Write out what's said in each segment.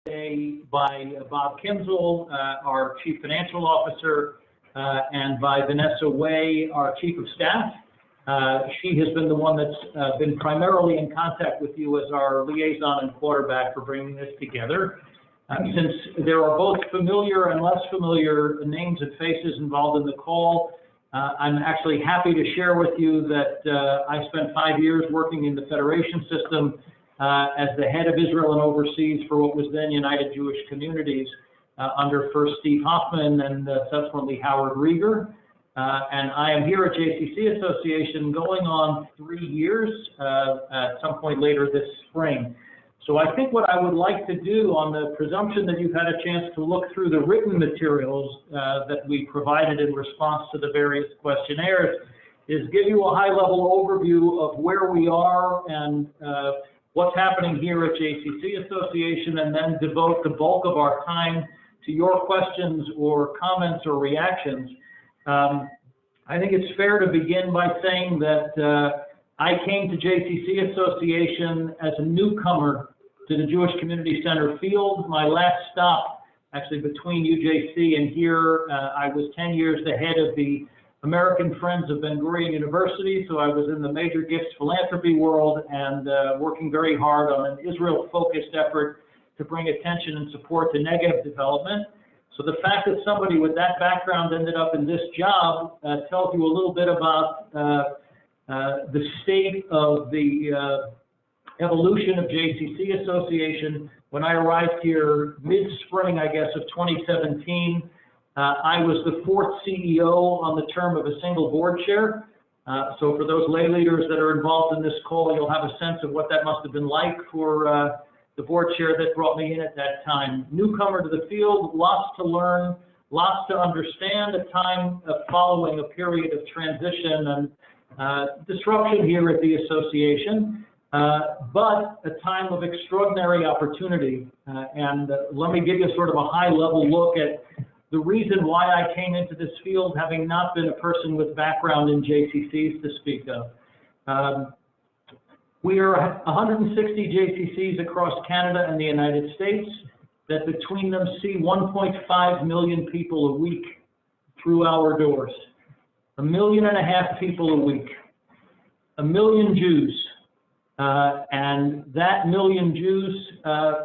today by Bob Kimsel, our Chief Financial Officer, and by Vanessa Way, our Chief of Staff. She has been the one that's been primarily in contact with you as our liaison and quarterback for bringing this together. Since there are both familiar and less familiar names and faces involved in the call, I'm actually happy to share with you that I spent 5 years working in the Federation system as the head of Israel and overseas for what was then United Jewish Communities under first Steve Hoffman and subsequently Howard Rieger. And I am here at JCC Association going on 3 years at some point later this spring. So I think what I would like to do, on the presumption that you've had a chance to look through the written materials that we provided in response to the various questionnaires, is give you a high-level overview of where we are and what's happening here at JCC Association, and then devote the bulk of our time to your questions or comments or reactions. I think it's fair to begin by saying that I came to JCC Association as a newcomer to the Jewish Community Center field. My last stop, actually between UJC and here, I was 10 years the head of the American Friends of Ben Gurion University, so I was in the major gifts philanthropy world and working very hard on an Israel-focused effort to bring attention and support to negative development. So the fact that somebody with that background ended up in this job tells you a little bit about the state of the evolution of JCC Association. When I arrived here mid-spring, I guess, of 2017, I was the 4th CEO on the term of a single board chair. So for those lay leaders that are involved in this call, you'll have a sense of what that must have been like for the board chair that brought me in at that time. Newcomer to the field, lots to learn, lots to understand, a time following a period of transition and disruption here at the association, but a time of extraordinary opportunity. And let me give you sort of a high-level look at the reason why I came into this field, having not been a person with background in JCCs to speak of. We are 160 JCCs across Canada and the United States that between them see 1.5 million people a week through our doors. 1.5 million people a week. 1 million Jews. And that million Jews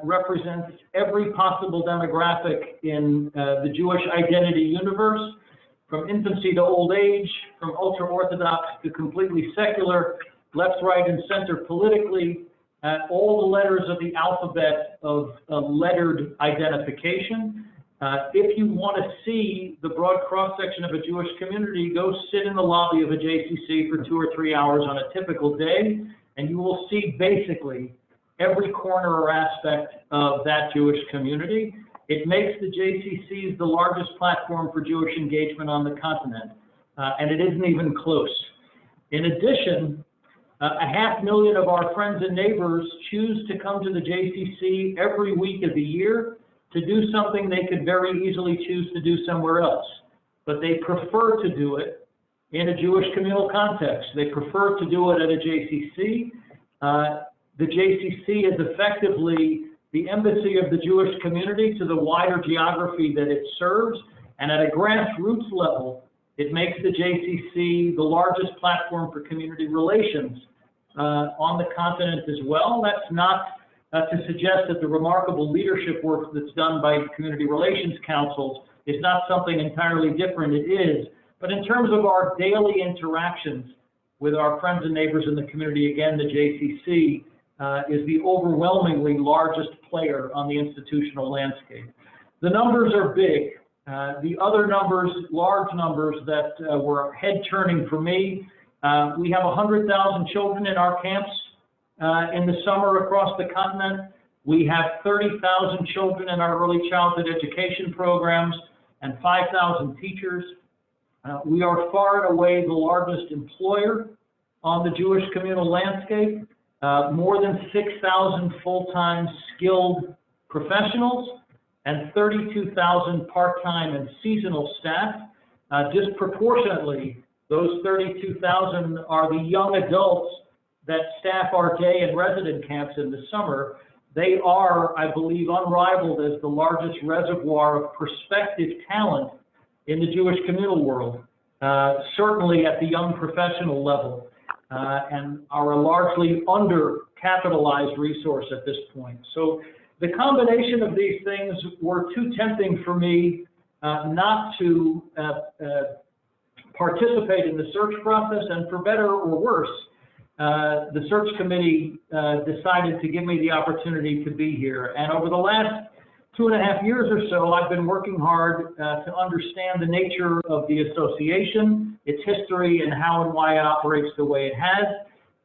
represents every possible demographic in the Jewish identity universe, from infancy to old age, from ultra-Orthodox to completely secular, left, right, and center politically, all the letters of the alphabet of lettered identification. If you want to see the broad cross-section of a Jewish community, go sit in the lobby of a JCC for 2 or 3 hours on a typical day, and you will see basically every corner or aspect of that Jewish community. It makes the JCCs the largest platform for Jewish engagement on the continent, and it isn't even close. In addition, 500,000 of our friends and neighbors choose to come to the JCC every week of the year to do something they could very easily choose to do somewhere else, but they prefer to do it in a Jewish communal context. They prefer to do it at a JCC. The JCC is effectively the embassy of the Jewish community to the wider geography that it serves, and at a grassroots level, it makes the JCC the largest platform for community relations on the continent as well. That's not to suggest that the remarkable leadership work that's done by community relations councils is not something entirely different. It is. But in terms of our daily interactions with our friends and neighbors in the community, again, the JCC is the overwhelmingly largest player on the institutional landscape. The numbers are big. The other numbers, large numbers that were head-turning for me, we have 100,000 children in our camps in the summer across the continent. We have 30,000 children in our early childhood education programs and 5,000 teachers. We are far and away the largest employer on the Jewish communal landscape, more than 6,000 full-time skilled professionals and 32,000 part-time and seasonal staff. Disproportionately, those 32,000 are the young adults that staff our day and resident camps in the summer. They are, I believe, unrivaled as the largest reservoir of prospective talent in the Jewish communal world, certainly at the young professional level, and are a largely undercapitalized resource at this point. So the combination of these things were too tempting for me not to participate in the search process, and for better or worse, the search committee decided to give me the opportunity to be here. And over the last 2.5 years or so, I've been working hard to understand the nature of the association, its history, and how and why it operates the way it has.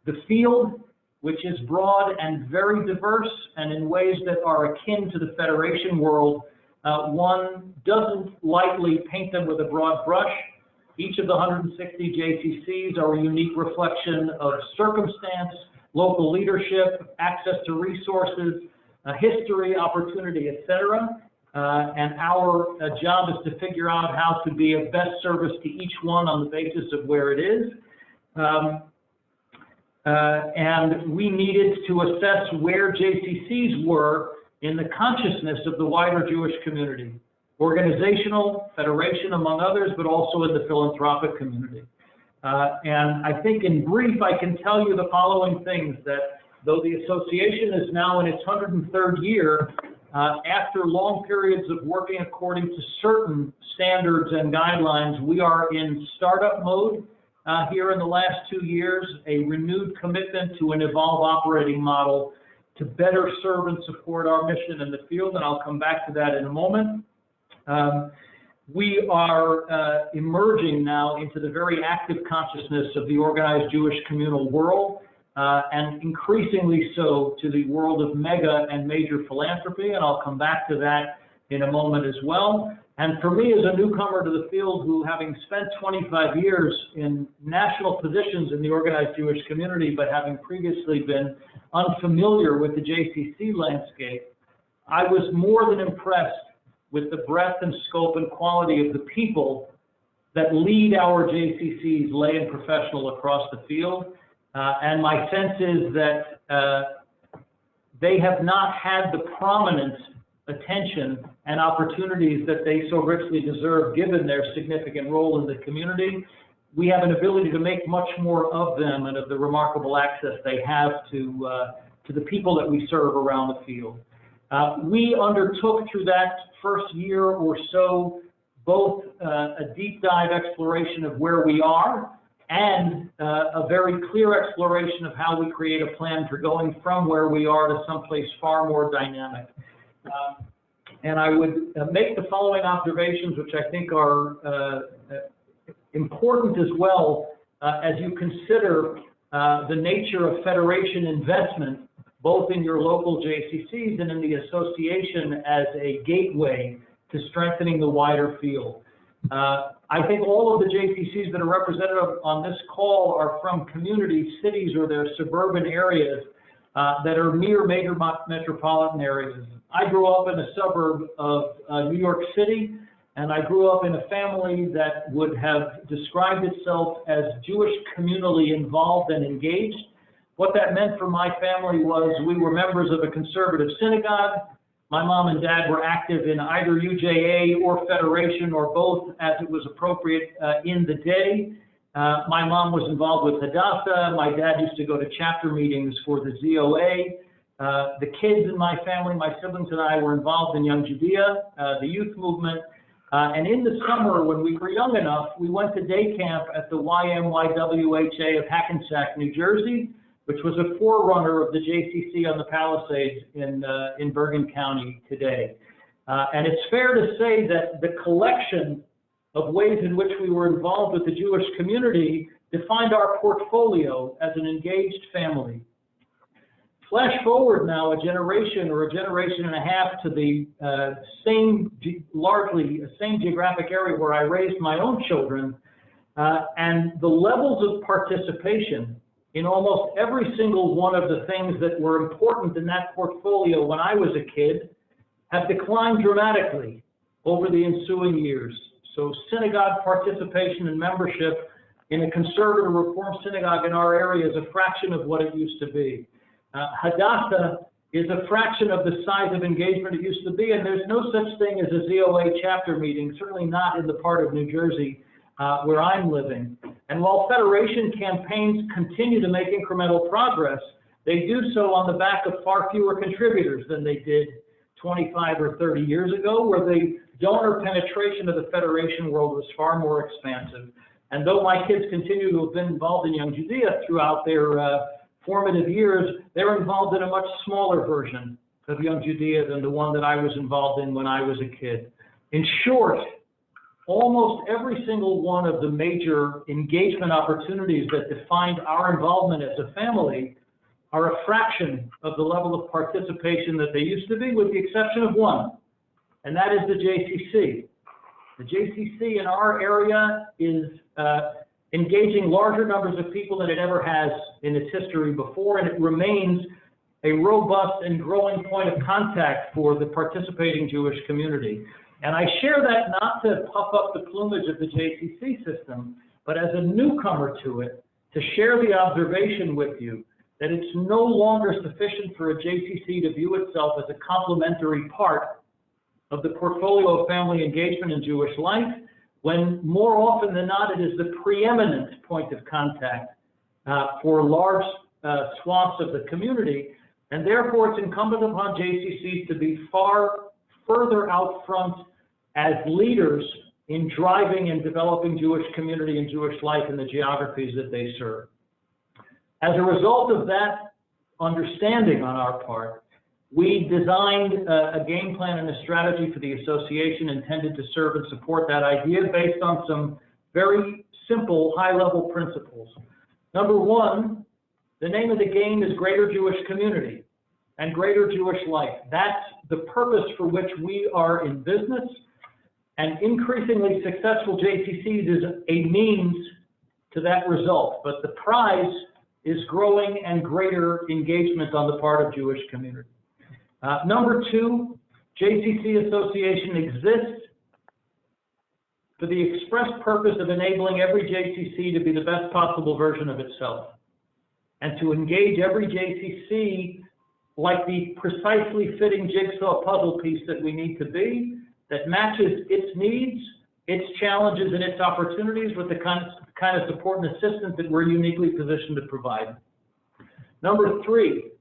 The field, which is broad and very diverse, and in ways that are akin to the Federation world, one doesn't lightly paint them with a broad brush. Each of the 160 JCCs are a unique reflection of circumstance, local leadership, access to resources, history, opportunity, etc. And our job is to figure out how to be of best service to each one on the basis of where it is. And we needed to assess where JCCs were in the consciousness of the wider Jewish community. Organizational, federation, among others, but also in the philanthropic community. And I think in brief, I can tell you the following things: that though the association is now in its 103rd year, after long periods of working according to certain standards and guidelines, we are in startup mode here in the last 2 years, a renewed commitment to an evolved operating model to better serve and support our mission in the field, and I'll come back to that in a moment. We are emerging now into the very active consciousness of the organized Jewish communal world, and increasingly so to the world of mega and major philanthropy, and I'll come back to that in a moment as well. And for me, as a newcomer to the field, who, having spent 25 years in national positions in the organized Jewish community, but having previously been unfamiliar with the JCC landscape, I was more than impressed with the breadth and scope and quality of the people that lead our JCCs, lay and professional, across the field. And my sense is that they have not had the prominent attention and opportunities that they so richly deserve, given their significant role in the community. We have an ability to make much more of them and of the remarkable access they have to the people that we serve around the field. We undertook through that first year or so both a deep dive exploration of where we are and a very clear exploration of how we create a plan for going from where we are to someplace far more dynamic. And I would make the following observations, which I think are important as well as you consider the nature of federation investment, both in your local JCCs and in the association as a gateway to strengthening the wider field. I think all of the JCCs that are represented on this call are from communities, cities, or their suburban areas that are near major metropolitan areas. I grew up in a suburb of New York City, and I grew up in a family that would have described itself as Jewish communally involved and engaged. What that meant for my family was we were members of a conservative synagogue. My mom and dad were active in either UJA or Federation or both as it was appropriate in the day. My mom was involved with Hadassah. My dad used to go to chapter meetings for the ZOA. The kids in my family, my siblings and I, were involved in Young Judea, the youth movement. And in the summer, when we were young enough, we went to day camp at the YMYWHA of Hackensack, New Jersey, which was a forerunner of the JCC on the Palisades in Bergen County today. And it's fair to say that the collection of ways in which we were involved with the Jewish community defined our portfolio as an engaged family. Flash forward now a generation or a generation and a half to the largely same geographic area where I raised my own children, and the levels of participation in almost every single one of the things that were important in that portfolio when I was a kid have declined dramatically over the ensuing years. So synagogue participation and membership in a conservative Reform synagogue in our area is a fraction of what it used to be. Hadassah is a fraction of the size of engagement it used to be, and there's no such thing as a ZOA chapter meeting, certainly not in the part of New Jersey where I'm living. And while Federation campaigns continue to make incremental progress, they do so on the back of far fewer contributors than they did 25 or 30 years ago, where the donor penetration of the Federation world was far more expansive. And though my kids continue to have been involved in Young Judea throughout their formative years, they're involved in a much smaller version of Young Judea than the one that I was involved in when I was a kid. In short, almost every single one of the major engagement opportunities that defined our involvement as a family are a fraction of the level of participation that they used to be, with the exception of one, and that is the JCC. The JCC in our area is engaging larger numbers of people than it ever has in its history before, and it remains a robust and growing point of contact for the participating Jewish community. And I share that not to puff up the plumage of the JCC system, but as a newcomer to it, to share the observation with you that it's no longer sufficient for a JCC to view itself as a complementary part of the portfolio of family engagement in Jewish life, when more often than not, it is the preeminent point of contact for large swaths of the community. And therefore, it's incumbent upon JCCs to be far further out front as leaders in driving and developing Jewish community and Jewish life in the geographies that they serve. As a result of that understanding on our part, we designed a game plan and a strategy for the association intended to serve and support that idea based on some very simple high-level principles. Number one, the name of the game is Greater Jewish Community and Greater Jewish Life. That's the purpose for which we are in business, and increasingly successful JCCs is a means to that result, but the prize is growing and greater engagement on the part of Jewish community. Number two, JCC Association exists for the express purpose of enabling every JCC to be the best possible version of itself, and to engage every JCC like the precisely fitting jigsaw puzzle piece that we need to be, that matches its needs, its challenges, and its opportunities with the kind of support and assistance that we're uniquely positioned to provide. Number three,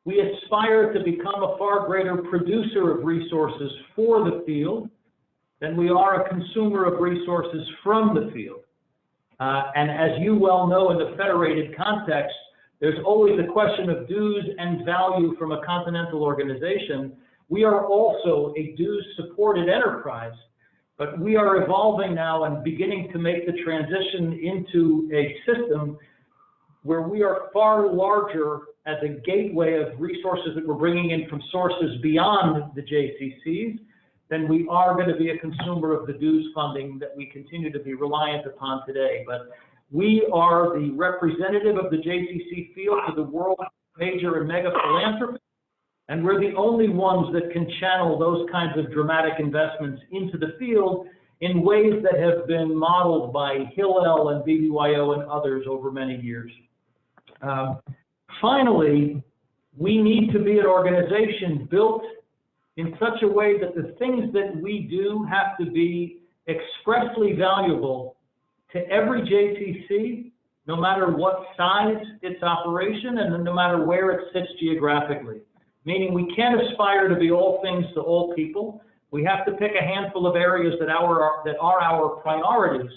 we aspire to become a far greater producer of resources for the field than we are a consumer of resources from the field. And as you well know, in the federated context, there's always the question of dues and value from a continental organization. We are also a dues-supported enterprise, but we are evolving now and beginning to make the transition into a system where we are far larger as a gateway of resources that we're bringing in from sources beyond the JCCs than we are going to be a consumer of the dues funding that we continue to be reliant upon today. But we are the representative of the JCC field to the world's major and mega philanthropy, and we're the only ones that can channel those kinds of dramatic investments into the field in ways that have been modeled by Hillel and BBYO and others over many years. Finally, we need to be an organization built in such a way that the things that we do have to be expressly valuable to every JCC, no matter what size its operation and no matter where it sits geographically. Meaning we can't aspire to be all things to all people. We have to pick a handful of areas that are our priorities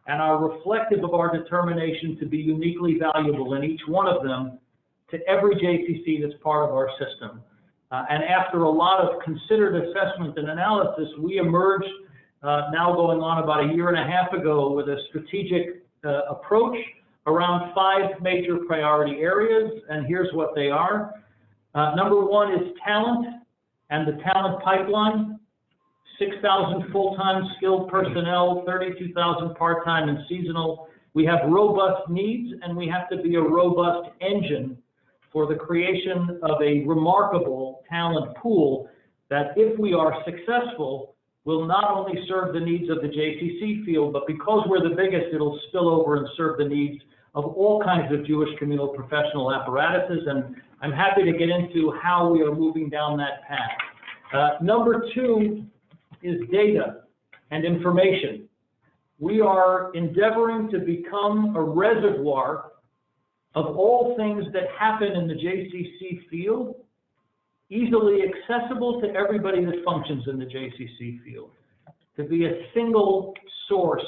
and are reflective of our determination to be uniquely valuable in each one of them to every JCC that's part of our system. And after a lot of considered assessment and analysis, we emerged now going on about a year and a half ago with a strategic approach around 5 major priority areas, and here's what they are. Number one is talent and the talent pipeline. 6,000 full-time skilled personnel, 32,000 part-time and seasonal. We have robust needs, and we have to be a robust engine for the creation of a remarkable talent pool that, if we are successful, will not only serve the needs of the JCC field, but because we're the biggest, it'll spill over and serve the needs of all kinds of Jewish communal professional apparatuses, and I'm happy to get into how we are moving down that path. Number two is data and information. We are endeavoring to become a reservoir of all things that happen in the JCC field, easily accessible to everybody that functions in the JCC field, to be a single source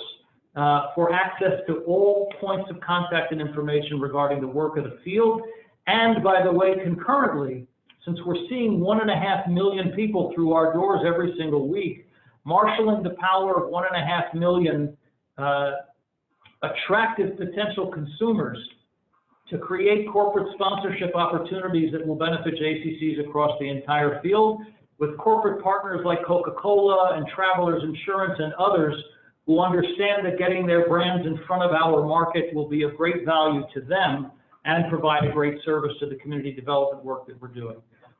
for access to all points of contact and information regarding the work of the field. And by the way, concurrently, since we're seeing 1.5 million people through our doors every single week, marshaling the power of 1.5 million attractive potential consumers to create corporate sponsorship opportunities that will benefit JCCs across the entire field, with corporate partners like Coca-Cola and Travelers Insurance and others who understand that getting their brands in front of our market will be of great value to them and provide a great service to the community development work that we're doing.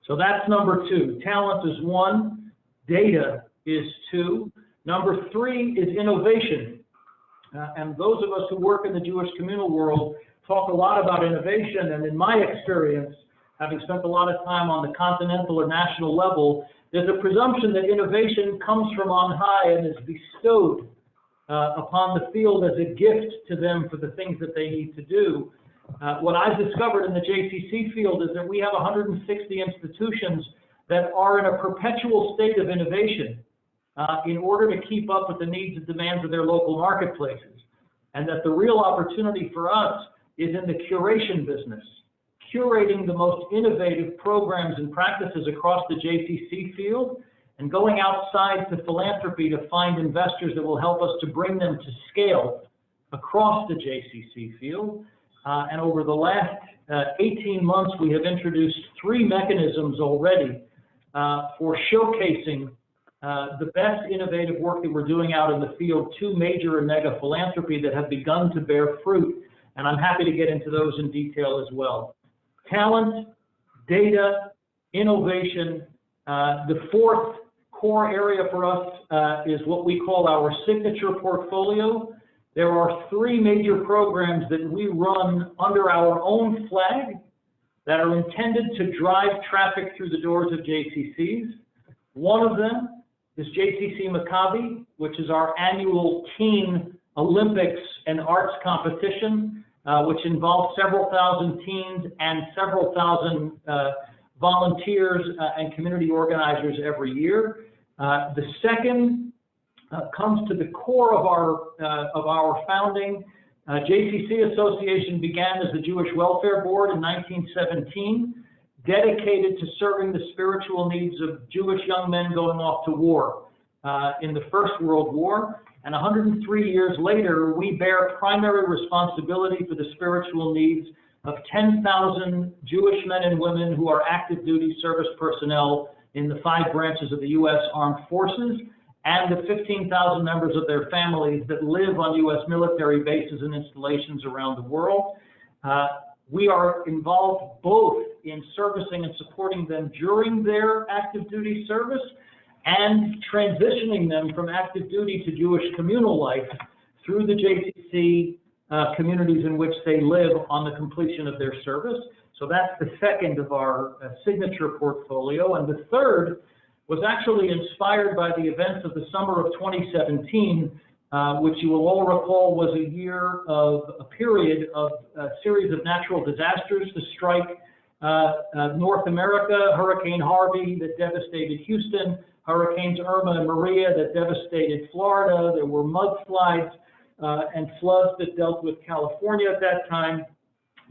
So that's number two. Talent is one, data is two. Number three is innovation. And those of us who work in the Jewish communal world talk a lot about innovation, and in my experience, having spent a lot of time on the continental or national level, there's a presumption that innovation comes from on high and is bestowed upon the field as a gift to them for the things that they need to do. What I've discovered in the JCC field is that we have 160 institutions that are in a perpetual state of innovation in order to keep up with the needs and demands of their local marketplaces, and that the real opportunity for us is in the curation business, curating the most innovative programs and practices across the JCC field, and going outside to philanthropy to find investors that will help us to bring them to scale across the JCC field. And over the last 18 months, we have introduced 3 mechanisms already for showcasing the best innovative work that we're doing out in the field, 2 major and mega philanthropy that have begun to bear fruit. And I'm happy to get into those in detail as well. Talent, data, innovation. The fourth core area for us is what we call our signature portfolio. There are 3 major programs that we run under our own flag that are intended to drive traffic through the doors of JCCs. One of them is JCC Maccabi, which is our annual teen Olympics and arts competition, which involves several thousand teens and several thousand volunteers and community organizers every year. The second comes to the core of our founding. JCC Association began as the Jewish Welfare Board in 1917, dedicated to serving the spiritual needs of Jewish young men going off to war in the First World War. And 103 years later, we bear primary responsibility for the spiritual needs of 10,000 Jewish men and women who are active duty service personnel in the 5 branches of the U.S. Armed Forces, and the 15,000 members of their families that live on U.S. military bases and installations around the world. We are involved both in servicing and supporting them during their active duty service and transitioning them from active duty to Jewish communal life through the JCC communities in which they live on the completion of their service. So that's the second of our signature portfolio. And the third was actually inspired by the events of the summer of 2017, which you will all recall was a year of a period of a series of natural disasters to strike North America. Hurricane Harvey that devastated Houston, Hurricanes Irma and Maria that devastated Florida. There were mudslides and floods that dealt with California at that time.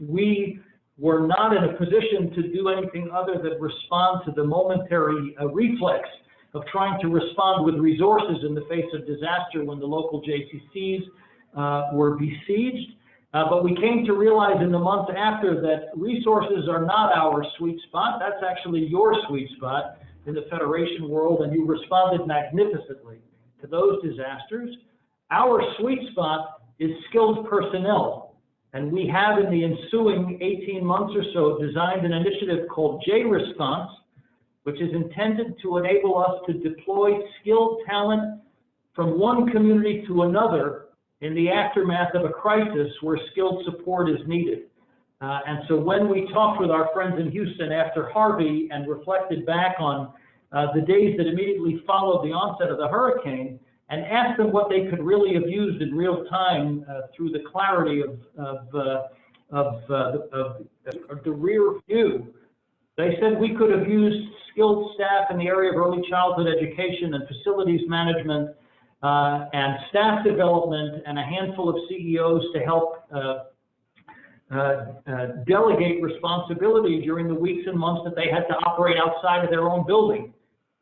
We were not in a position to do anything other than respond to the momentary reflex of trying to respond with resources in the face of disaster when the local JCCs were besieged. But we came to realize in the months after that resources are not our sweet spot. That's actually your sweet spot in the Federation world, and you responded magnificently to those disasters. Our sweet spot is skilled personnel. And we have, in the ensuing 18 months or so, designed an initiative called J-Response, which is intended to enable us to deploy skilled talent from one community to another in the aftermath of a crisis where skilled support is needed. And so when we talked with our friends in Houston after Harvey and reflected back on the days that immediately followed the onset of the hurricane and asked them what they could really have used in real time through the clarity of the rear view, they said we could have used skilled staff in the area of early childhood education and facilities management and staff development and a handful of CEOs to help delegate responsibility during the weeks and months that they had to operate outside of their own building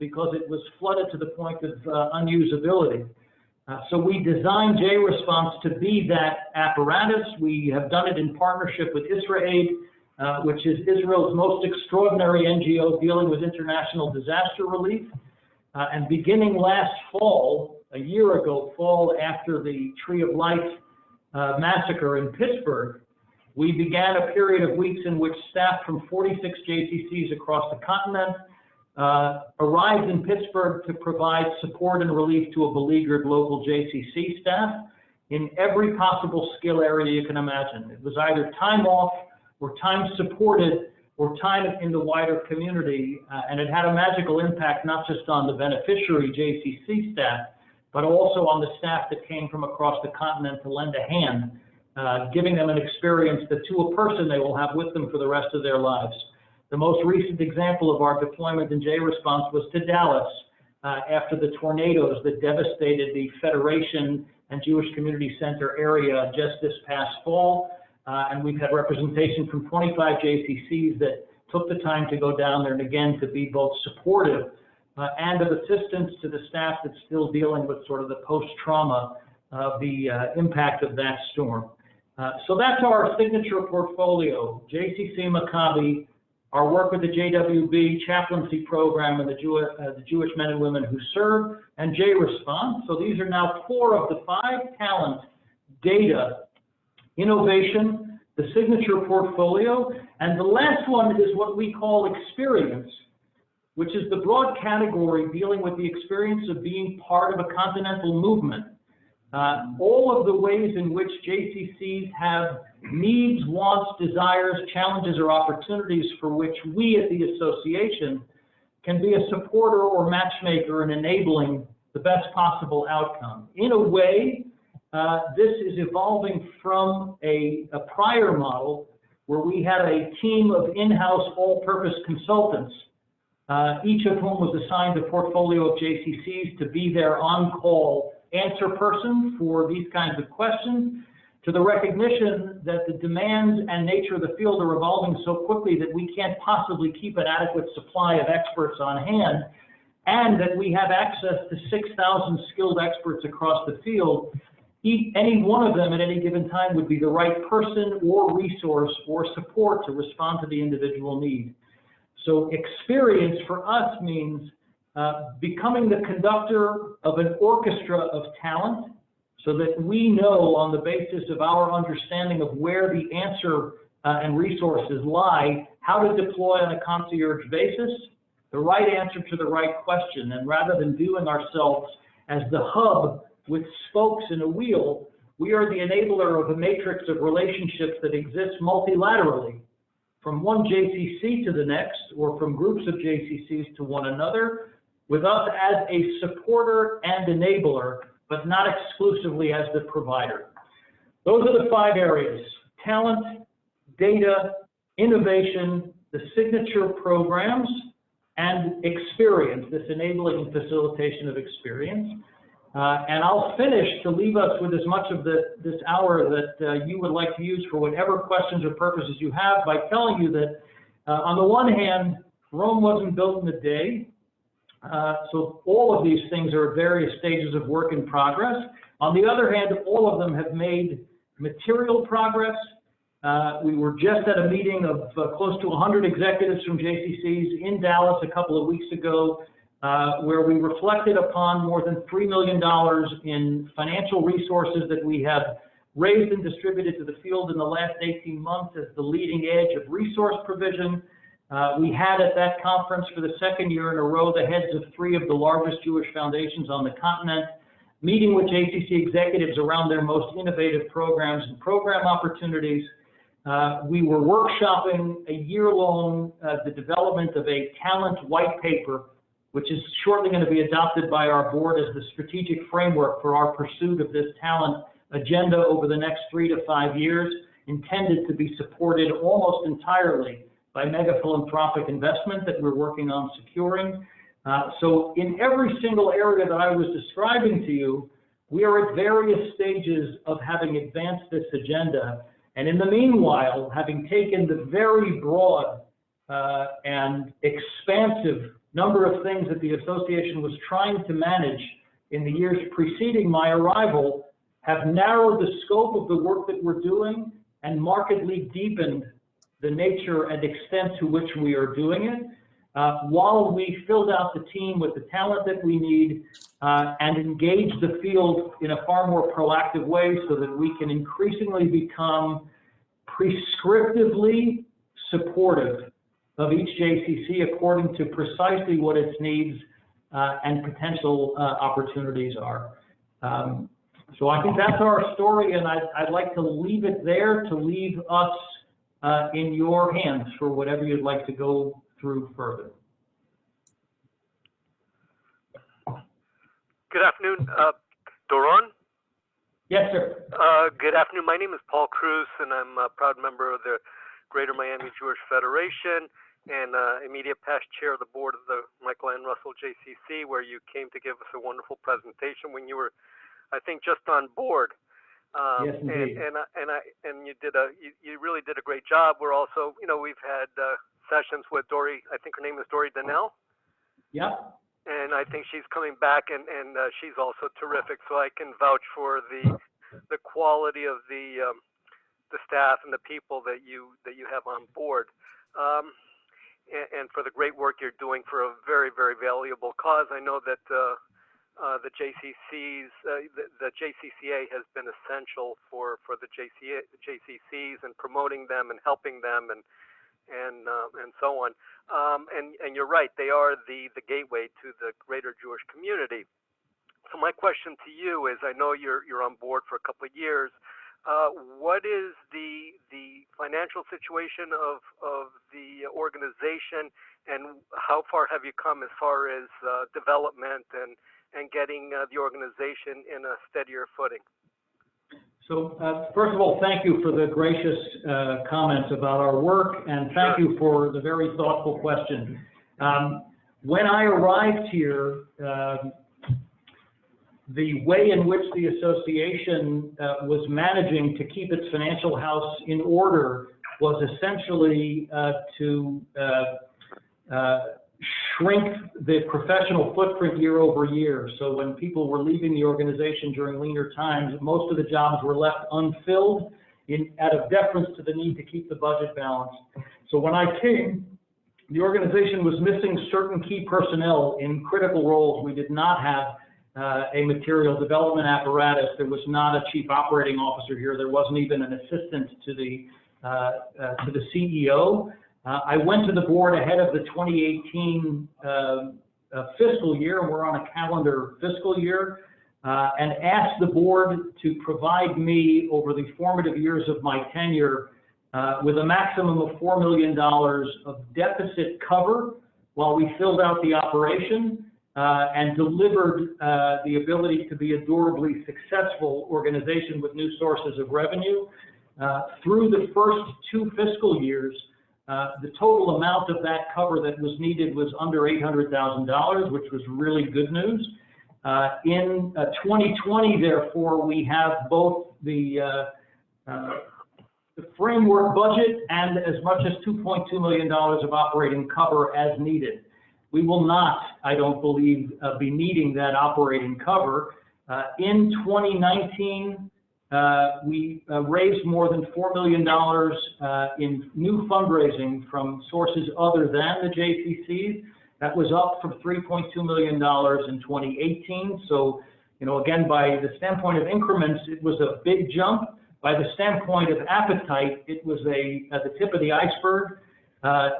because it was flooded to the point of unusability. So we designed JResponse to be that apparatus. We have done it in partnership with IsraAid, which is Israel's most extraordinary NGO dealing with international disaster relief. And beginning last fall, a year ago, fall after the Tree of Life massacre in Pittsburgh, we began a period of weeks in which staff from 46 JCCs across the continent arrived in Pittsburgh to provide support and relief to a beleaguered local JCC staff in every possible skill area you can imagine. It was either time off or time supported or time in the wider community, and it had a magical impact not just on the beneficiary JCC staff, but also on the staff that came from across the continent to lend a hand, giving them an experience that to a person they will have with them for the rest of their lives. The most recent example of our deployment in JResponse was to Dallas after the tornadoes that devastated the Federation and Jewish Community Center area just this past fall. And we've had representation from 25 JCCs that took the time to go down there and again to be both supportive and of assistance to the staff that's still dealing with sort of the post-trauma of the impact of that storm. So that's our signature portfolio: JCC Maccabi, our work with the JWB chaplaincy program and the Jewish men and women who serve, and JResponse. So these are now 4 of the 5: talent, data, innovation, the signature portfolio, and the last one is what we call experience, which is the broad category dealing with the experience of being part of a continental movement. All of the ways in which JCCs have needs, wants, desires, challenges, or opportunities for which we at the association can be a supporter or matchmaker in enabling the best possible outcome. In a way, this is evolving from a prior model where we had a team of in-house all-purpose consultants, each of whom was assigned a portfolio of JCCs to be their on-call answer person for these kinds of questions, to the recognition that the demands and nature of the field are evolving so quickly that we can't possibly keep an adequate supply of experts on hand, and that we have access to 6,000 skilled experts across the field. Any one of them at any given time would be the right person or resource or support to respond to the individual need. So experience for us means becoming the conductor of an orchestra of talent so that we know on the basis of our understanding of where the answer and resources lie, how to deploy on a concierge basis the right answer to the right question. And rather than viewing ourselves as the hub with spokes in a wheel, we are the enabler of a matrix of relationships that exists multilaterally, from one JCC to the next, or from groups of JCCs to one another, with us as a supporter and enabler, but not exclusively as the provider. Those are the 5 areas: talent, data, innovation, the signature programs, and experience, this enabling and facilitation of experience. And I'll finish to leave us with as much of this hour that you would like to use for whatever questions or purposes you have by telling you that on the one hand, Rome wasn't built in a day. So all of these things are at various stages of work in progress. On the other hand, all of them have made material progress. We were just at a meeting of close to 100 executives from JCCs in Dallas a couple of weeks ago, where we reflected upon more than $3 million in financial resources that we have raised and distributed to the field in the last 18 months as the leading edge of resource provision. We had at that conference for the 2nd year in a row the heads of 3 of the largest Jewish foundations on the continent, meeting with JCC executives around their most innovative programs and program opportunities. We were workshopping a year-long the development of a talent white paper, which is shortly going to be adopted by our board as the strategic framework for our pursuit of this talent agenda over the next 3 to 5 years, intended to be supported almost entirely by mega philanthropic investment that we're working on securing. So in every single area that I was describing to you, we are at various stages of having advanced this agenda. And in the meanwhile, having taken the very broad and expansive number of things that the association was trying to manage in the years preceding my arrival, have narrowed the scope of the work that we're doing and markedly deepened the nature and extent to which we are doing it, while we filled out the team with the talent that we need and engaged the field in a far more proactive way so that we can increasingly become prescriptively supportive of each JCC according to precisely what its needs and potential opportunities are. So I think that's our story, and I'd like to leave it there, to leave us in your hands for whatever you'd like to go through further. Good afternoon, Doron. Yes, sir. Good afternoon. My name is Paul Cruz, and I'm a proud member of the Greater Miami Jewish Federation and immediate past chair of the board of the Michael N. Russell JCC, where you came to give us a wonderful presentation when you were, I think, just on board. Yes, indeed. And you really did a great job. We're also, we've had sessions with Dory. I think her name is Dory Donnell. Yeah. And I think she's coming back, and she's also terrific. So I can vouch for the quality of the staff and the people that you have on board, and for the great work you're doing for a very, very valuable cause. I know that the JCCA has been essential for the JCCs and promoting them and helping them and so on. And you're right, they are the gateway to the greater Jewish community. So my question to you is, I know you're on board for a couple of years. What is the financial situation of the organization, and how far have you come as far as development and getting the organization in a steadier footing? So first of all, thank you for the gracious comments about our work, and thank you for the very thoughtful question. When I arrived here, the way in which the association was managing to keep its financial house in order was essentially to shrink the professional footprint year over year. So when people were leaving the organization during leaner times, most of the jobs were left unfilled out of deference to the need to keep the budget balanced. So when I came, the organization was missing certain key personnel in critical roles. We did not have a material development apparatus. There was not a chief operating officer here. There wasn't even an assistant to the CEO. I went to the board ahead of the 2018 fiscal year, and we're on a calendar fiscal year, and asked the board to provide me over the formative years of my tenure with a maximum of $4 million of deficit cover while we filled out the operation and delivered the ability to be a durably successful organization with new sources of revenue. Through the first 2 fiscal years, the total amount of that cover that was needed was under $800,000, which was really good news. In 2020, therefore, we have both the framework budget and as much as $2.2 million of operating cover as needed. We will not, I don't believe, be needing that operating cover. In 2019, we raised more than $4 million in new fundraising from sources other than the JCCs. That was up from $3.2 million in 2018. So, again, by the standpoint of increments, it was a big jump. By the standpoint of appetite, it was at the tip of the iceberg.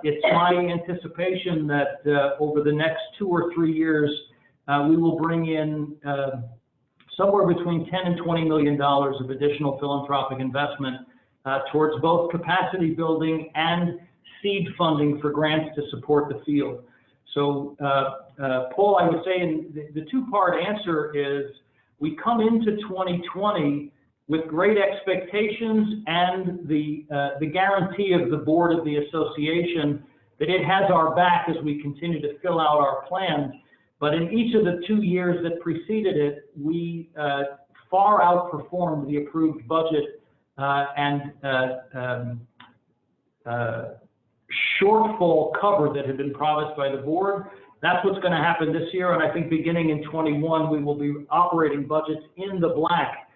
It's my anticipation that over the next 2 or 3 years, we will bring in somewhere between $10 and $20 million of additional philanthropic investment towards both capacity building and seed funding for grants to support the field. So, Paul, I would say the two-part answer is we come into 2020 with great expectations and the guarantee of the board of the association that it has our back as we continue to fill out our plans. But in each of the 2 years that preceded it, we far outperformed the approved budget and shortfall cover that had been promised by the board. That's what's going to happen this year, and I think beginning in 21, we will be operating budgets in the black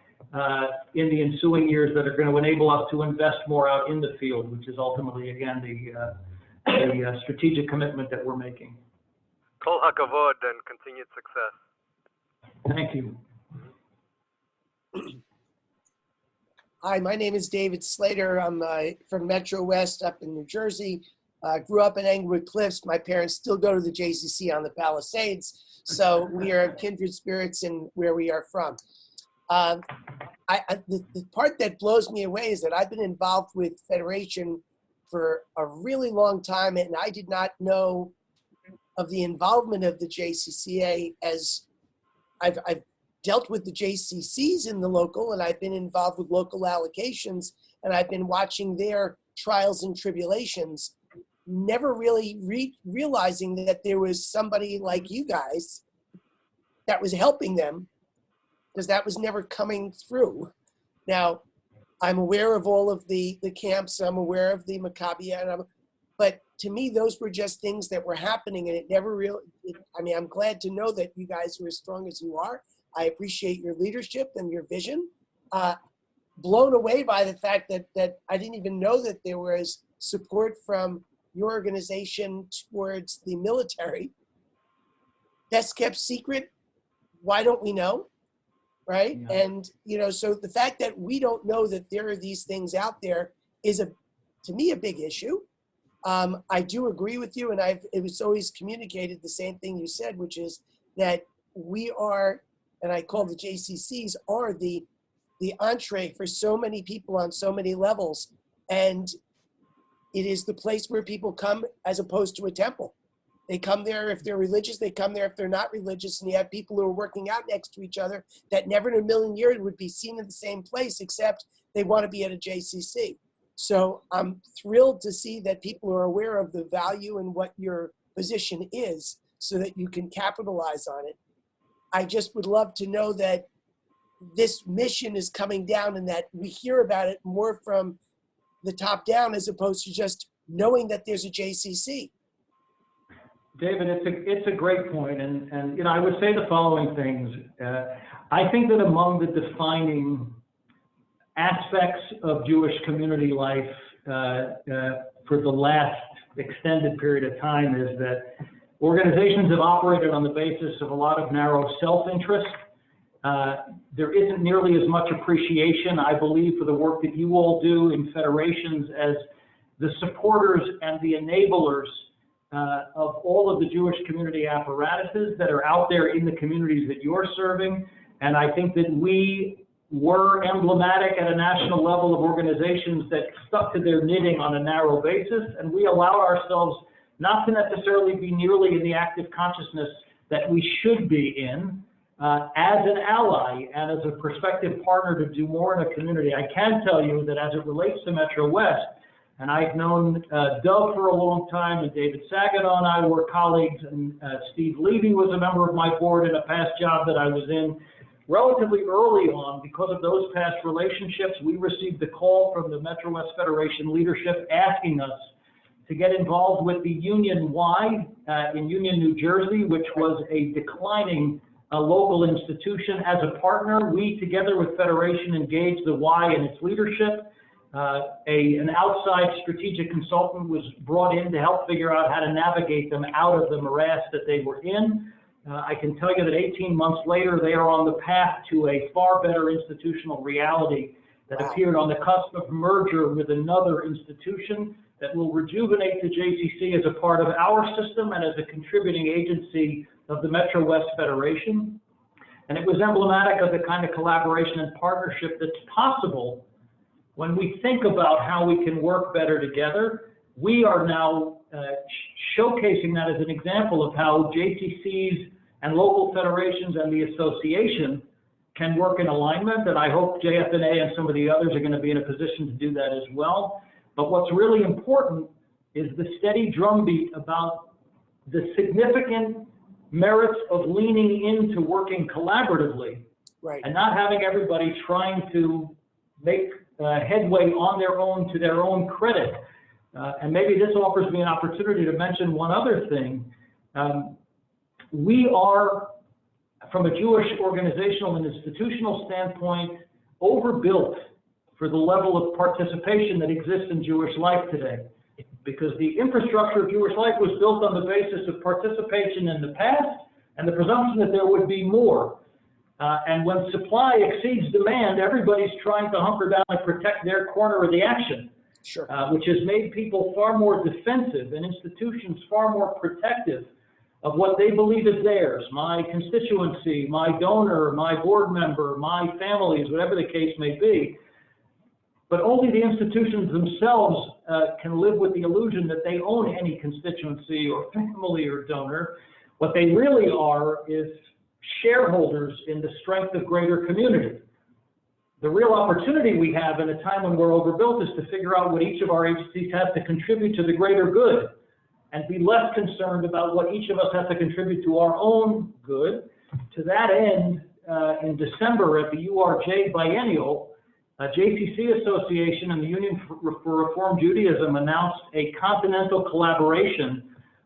in the ensuing years that are going to enable us to invest more out in the field, which is ultimately, again, the strategic commitment that we're making. Kol hakavod and continued success. Thank you. Hi, my name is David Slater. I'm from Metro West up in New Jersey. Grew up in Englewood Cliffs. My parents still go to the JCC on the Palisades. So we are kindred spirits in where we are from. The part that blows me away is that I've been involved with Federation for a really long time, and I did not know of the involvement of the JCCA as I've dealt with the JCCs in the local, and I've been involved with local allocations, and I've been watching their trials and tribulations, never really realizing that there was somebody like you guys that was helping them, because that was never coming through. Now, I'm aware of all of the camps, I'm aware of the Maccabi, but to me, those were just things that were happening, and it never really, I mean, I'm glad to know that you guys are as strong as you are. I appreciate your leadership and your vision. Blown away by the fact that I didn't even know that there was support from your organization towards the military. Best kept secret, why don't we know, right? Yeah. And, you know, so the fact that we don't know that there are these things out there is, to me, a big issue. I do agree with you, and it was always communicated the same thing you said, which is that we are, and I call the JCCs, are the entree for so many people on so many levels. And it is the place where people come as opposed to a temple. They come there if they're religious, they come there if they're not religious, and you have people who are working out next to each other that never in a million years would be seen in the same place, except they want to be at a JCC. So I'm thrilled to see that people are aware of the value and what your position is so that you can capitalize on it. I just would love to know that this mission is coming down and that we hear about it more from the top down as opposed to just knowing that there's a JCC. David, it's a great point, and you know, I would say the following things. I think that among the defining aspects of Jewish community life for the last extended period of time is that organizations have operated on the basis of a lot of narrow self-interest. There isn't nearly as much appreciation, I believe, for the work that you all do in federations as the supporters and the enablers of all of the Jewish community apparatuses that are out there in the communities that you're serving. And I think that we were emblematic at a national level of organizations that stuck to their knitting on a narrow basis, and we allowed ourselves not to necessarily be nearly in the active consciousness that we should be in as an ally and as a prospective partner to do more in a community. I can tell you that as it relates to Metro West, and I've known Doug for a long time, and David Saginaw and I were colleagues, and Steve Levy was a member of my board in a past job that I was in. Relatively early on, because of those past relationships, we received a call from the Metro West Federation leadership asking us to get involved with the Union Y in Union, New Jersey, which was a declining local institution. As a partner, we, together with Federation, engaged the Y and its leadership. An outside strategic consultant was brought in to help figure out how to navigate them out of the morass that they were in. I can tell you that 18 months later, they are on the path to a far better institutional reality that appeared on the cusp of merger with another institution that will rejuvenate the JCC as a part of our system and as a contributing agency of the Metro West Federation. And it was emblematic of the kind of collaboration and partnership that's possible when we think about how we can work better together. We are now showcasing that as an example of how JCCs and local federations and the association can work in alignment, and I hope JFNA and some of the others are going to be in a position to do that as well. But what's really important is the steady drumbeat about the significant merits of leaning into working collaboratively, Right. and not having everybody trying to make headway on their own to their own credit. And maybe this offers me an opportunity to mention one other thing. We are, from a Jewish organizational and institutional standpoint, overbuilt for the level of participation that exists in Jewish life today, because the infrastructure of Jewish life was built on the basis of participation in the past and the presumption that there would be more. And when supply exceeds demand, everybody's trying to hunker down and protect their corner of the action, Sure. which has made people far more defensive and institutions far more protective of what they believe is theirs, my constituency, my donor, my board member, my families, whatever the case may be. But only the institutions themselves can live with the illusion that they own any constituency or family or donor. What they really are is shareholders in the strength of greater community. The real opportunity we have in a time when we're overbuilt is to figure out what each of our agencies has to contribute to the greater good, and be less concerned about what each of us has to contribute to our own good. To that end, in December at the URJ Biennial, JCC Association and the Union for Reform Judaism announced a continental collaboration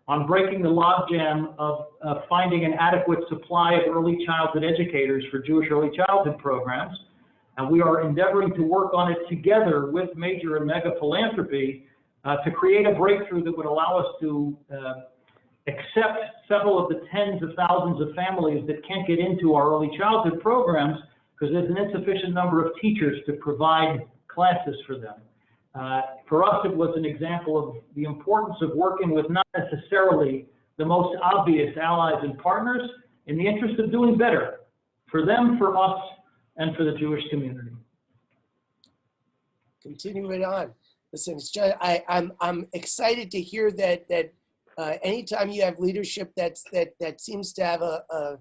on breaking the logjam of finding an adequate supply of early childhood educators for Jewish early childhood programs. And we are endeavoring to work on it together with major and mega philanthropy to create a breakthrough that would allow us to accept several of the tens of thousands of families that can't get into our early childhood programs because there's an insufficient number of teachers to provide classes for them. For us, it was an example of the importance of working with not necessarily the most obvious allies and partners in the interest of doing better for them, for us, and for the Jewish community. Continue it on. Listen, it's just, I'm excited to hear that anytime you have leadership that seems to have a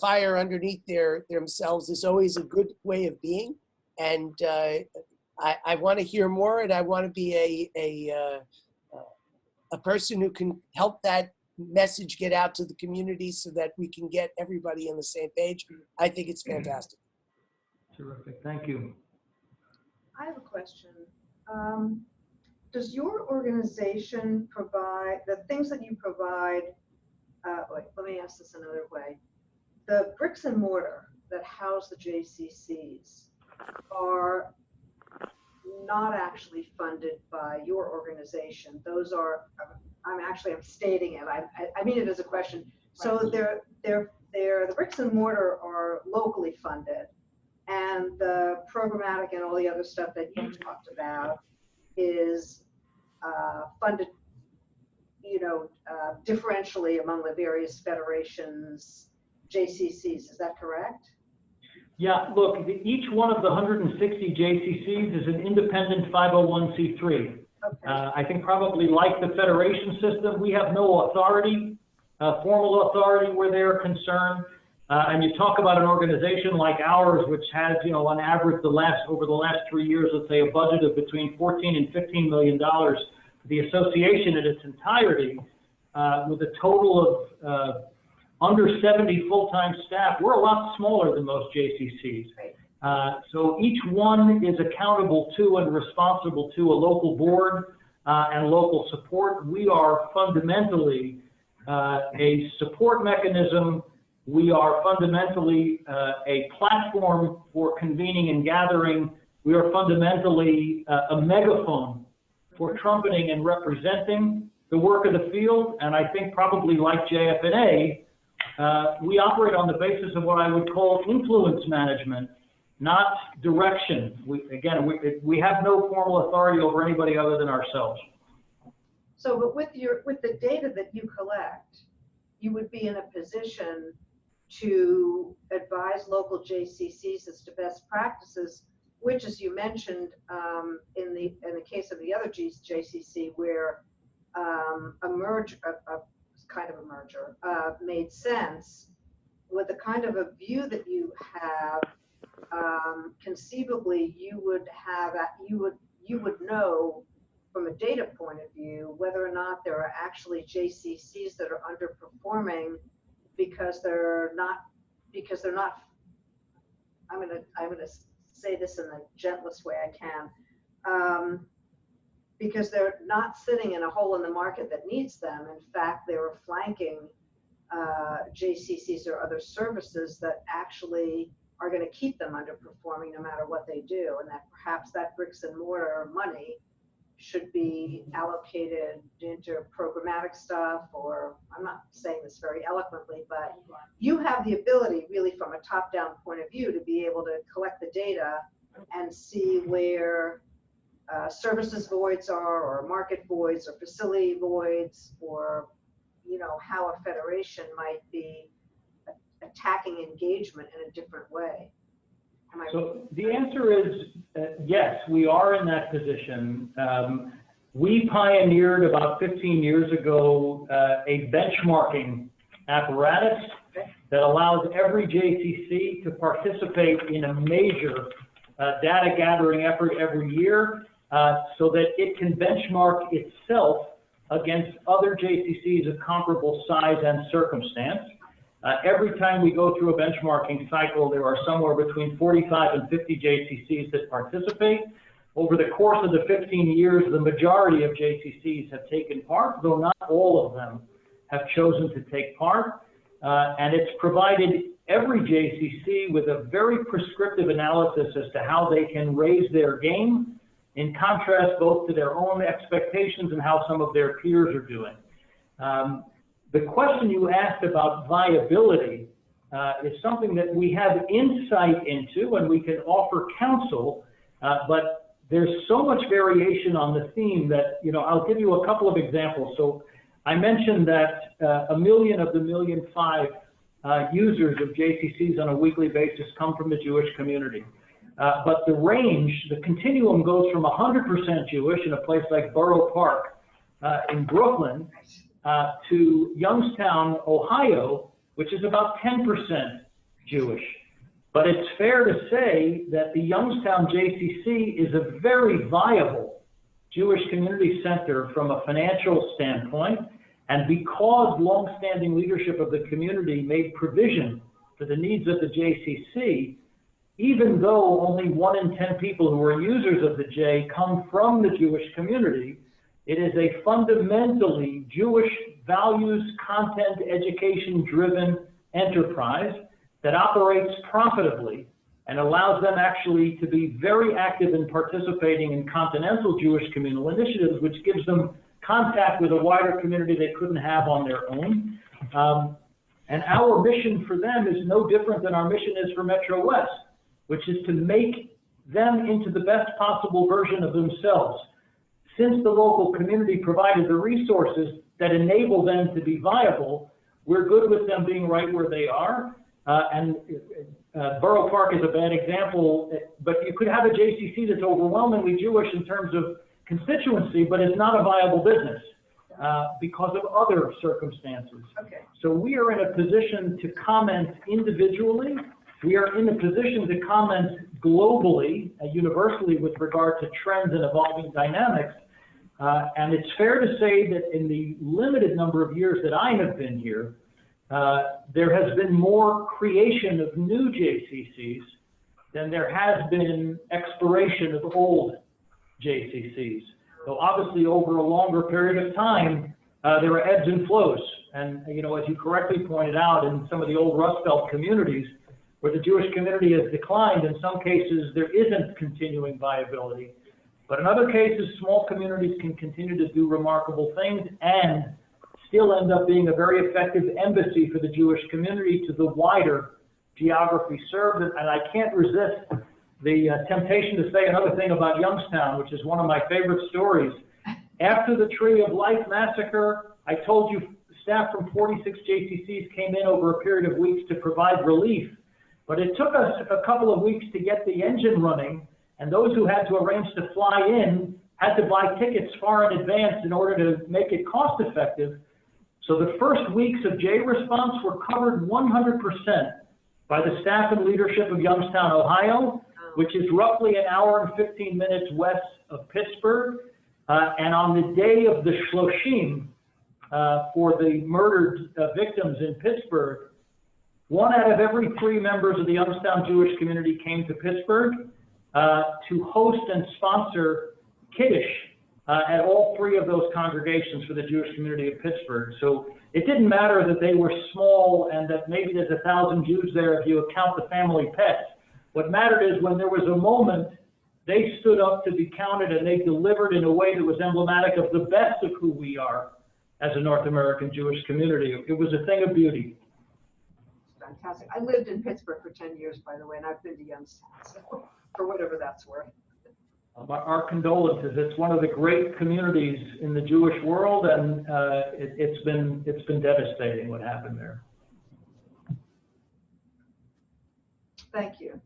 fire underneath themselves is always a good way of being. And I want to hear more, and I want to be a person who can help that message get out to the community so that we can get everybody on the same page. I think it's fantastic. Terrific, thank you. I have a question. Does your organization provide, the things that you provide, wait, let me ask this another way. The bricks and mortar that house the JCCs are not actually funded by your organization. Those are, I'm stating it. I mean it as a question. So the bricks and mortar are locally funded, and the programmatic and all the other stuff that you talked about is funded, differentially among the various federations, JCCs. Is that correct? Yeah, look, each one of the 160 JCCs is an independent 501c3. Okay. I think probably like the federation system, we have no authority, formal authority where they're concerned. And you talk about an organization like ours, which has, on average, over the last 3 years, let's say a budget of between $14 and $15 million for the association in its entirety, with a total of under 70 full-time staff. We're a lot smaller than most JCCs. Right. So each one is accountable to and responsible to a local board and local support. We are fundamentally a support mechanism. We are fundamentally a platform for convening and gathering. We are fundamentally a megaphone for trumpeting and representing the work of the field. And I think probably like JFNA, we operate on the basis of what I would call influence management, not direction. We have no formal authority over anybody other than ourselves. So, but with the data that you collect, you would be in a position to advise local JCCs as to best practices, which, as you mentioned, in the case of the other JCC, where a merger, kind of a merger, made sense, with the kind of a view that you have, conceivably you would know from a data point of view whether or not there are actually JCCs that are underperforming because they're not. I'm gonna say this in the gentlest way I can. Because they're not sitting in a hole in the market that needs them. In fact, they were flanking JCCs or other services that actually are going to keep them underperforming no matter what they do, and that perhaps that bricks and mortar money should be allocated into programmatic stuff, or I'm not saying this very eloquently, but you have the ability really from a top-down point of view to be able to collect the data and see where services voids are, or market voids, or facility voids, or how a federation might be attacking engagement in a different way. So the answer is yes, we are in that position. We pioneered about 15 years ago a benchmarking apparatus that allows every JCC to participate in a major data gathering effort every year so that it can benchmark itself against other JCCs of comparable size and circumstance. Every time we go through a benchmarking cycle, there are somewhere between 45 and 50 JCCs that participate. Over the course of the 15 years, the majority of JCCs have taken part, though not all of them have chosen to take part. And it's provided every JCC with a very prescriptive analysis as to how they can raise their game, in contrast both to their own expectations and how some of their peers are doing. The question you asked about viability is something that we have insight into and we can offer counsel, but there's so much variation on the theme that, I'll give you a couple of examples. So I mentioned that 1 million of the 1.5 million users of JCCs on a weekly basis come from the Jewish community. But the range, the continuum goes from 100% Jewish in a place like Borough Park in Brooklyn to Youngstown, Ohio, which is about 10% Jewish. But it's fair to say that the Youngstown JCC is a very viable Jewish community center from a financial standpoint. And because longstanding leadership of the community made provision for the needs of the JCC, even though only 1 in 10 people who are users of the J come from the Jewish community, it is a fundamentally Jewish values, content, education-driven enterprise that operates profitably and allows them actually to be very active in participating in continental Jewish communal initiatives, which gives them contact with a wider community they couldn't have on their own. And our mission for them is no different than our mission is for Metro West, which is to make them into the best possible version of themselves. Since the local community provided the resources that enable them to be viable, we're good with them being right where they are. Borough Park is a bad example, but you could have a JCC that's overwhelmingly Jewish in terms of constituency, but it's not a viable business because of other circumstances. Okay. So we are in a position to comment individually. We are in a position to comment globally, universally with regard to trends and evolving dynamics. And it's fair to say that in the limited number of years that I have been here, there has been more creation of new JCCs than there has been expiration of old JCCs. So obviously over a longer period of time, there are ebbs and flows. And as you correctly pointed out, in some of the old Rust Belt communities, where the Jewish community has declined, in some cases there isn't continuing viability. But in other cases, small communities can continue to do remarkable things and still end up being a very effective embassy for the Jewish community to the wider geography served. And I can't resist the temptation to say another thing about Youngstown, which is one of my favorite stories. After the Tree of Life massacre, I told you staff from 46 JCCs came in over a period of weeks to provide relief. But it took us a couple of weeks to get the engine running, and those who had to arrange to fly in had to buy tickets far in advance in order to make it cost effective. So the first weeks of J response were covered 100% by the staff and leadership of Youngstown, Ohio, which is roughly an hour and 15 minutes west of Pittsburgh. And on the day of the Shloshim, for the murdered victims in Pittsburgh, 1 out of every 3 members of the Youngstown Jewish community came to Pittsburgh to host and sponsor Kiddush at all 3 of those congregations for the Jewish community of Pittsburgh. So it didn't matter that they were small and that maybe there's 1,000 Jews there if you account the family pets. What mattered is when there was a moment, they stood up to be counted, and they delivered in a way that was emblematic of the best of who we are as a North American Jewish community. It was a thing of beauty. Fantastic. I lived in Pittsburgh for 10 years, by the way, and I've been to Youngstown, so for whatever that's worth. Our condolences. It's one of the great communities in the Jewish world, and it's been devastating what happened there. Thank you.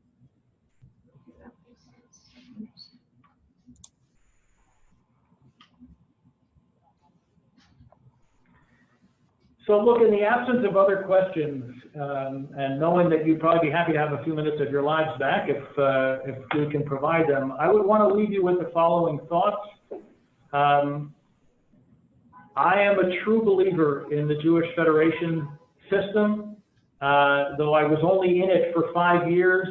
So look, in the absence of other questions, and knowing that you'd probably be happy to have a few minutes of your lives back if we can provide them, I would want to leave you with the following thoughts. I am a true believer in the Jewish Federation system. Though I was only in it for 5 years,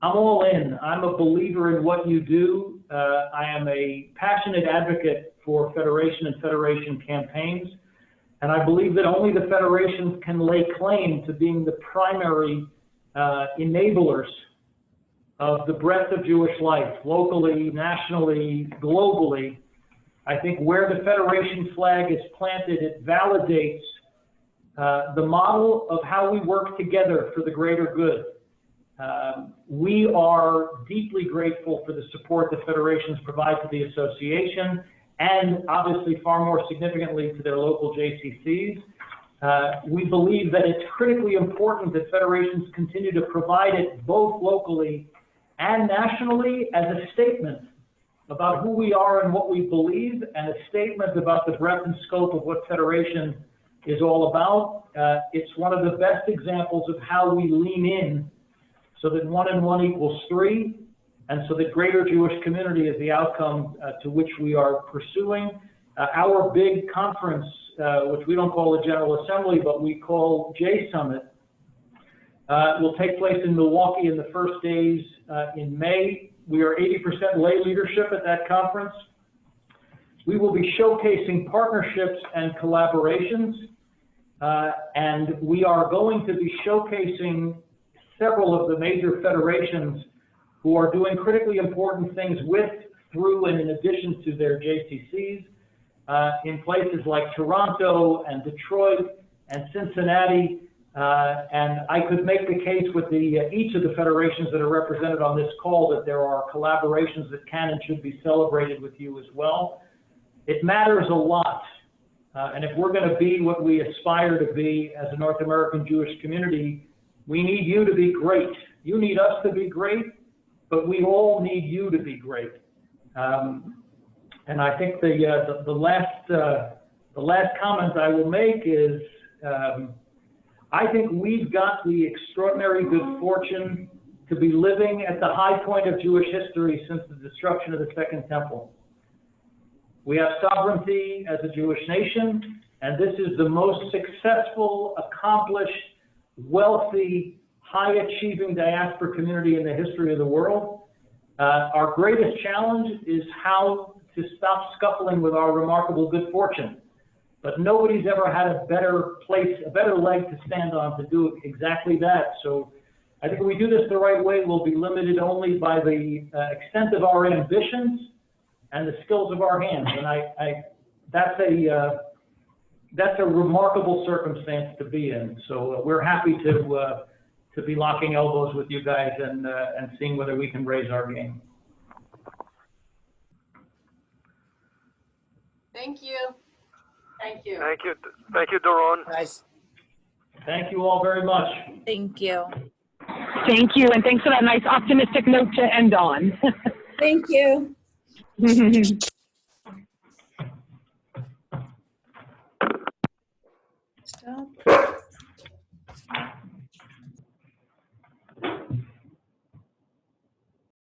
I'm all in. I'm a believer in what you do. I am a passionate advocate for Federation and Federation campaigns. And I believe that only the federations can lay claim to being the primary enablers of the breadth of Jewish life, locally, nationally, globally. I think where the federation flag is planted, it validates the model of how we work together for the greater good. We are deeply grateful for the support the federations provide to the association, and obviously far more significantly to their local JCCs. We believe that it's critically important that federations continue to provide it both locally and nationally as a statement about who we are and what we believe, and a statement about the breadth and scope of what federation is all about. It's one of the best examples of how we lean in so that 1 and 1 equals 3. And so the greater Jewish community is the outcome to which we are pursuing. Our big conference, which we don't call the General Assembly, but we call J Summit, will take place in Milwaukee in the first days in May. We are 80% lay leadership at that conference. We will be showcasing partnerships and collaborations, and we are going to be showcasing several of the major federations who are doing critically important things with, through, and in addition to their JCCs in places like Toronto and Detroit and Cincinnati. And I could make the case with each of the federations that are represented on this call that there are collaborations that can and should be celebrated with you as well. It matters a lot. And if we're going to be what we aspire to be as a North American Jewish community, we need you to be great. You need us to be great, but we all need you to be great. And I think the last comment I will make is I think we've got the extraordinary good fortune to be living at the high point of Jewish history since the destruction of the Second Temple. We have sovereignty as a Jewish nation, and this is the most successful, accomplished, wealthy, high-achieving diaspora community in the history of the world. Our greatest challenge is how to stop scuffling with our remarkable good fortune. But nobody's ever had a better place, a better leg to stand on to do exactly that. So I think if we do this the right way, we'll be limited only by the extent of our ambitions and the skills of our hands. And that's a remarkable circumstance to be in. So we're happy to be locking elbows with you guys and seeing whether we can raise our game. Thank you. Thank you. Thank you, Doron. Guys. Thank you all very much. Thank you. Thank you, and thanks for that nice optimistic note to end on. Thank you. Stop.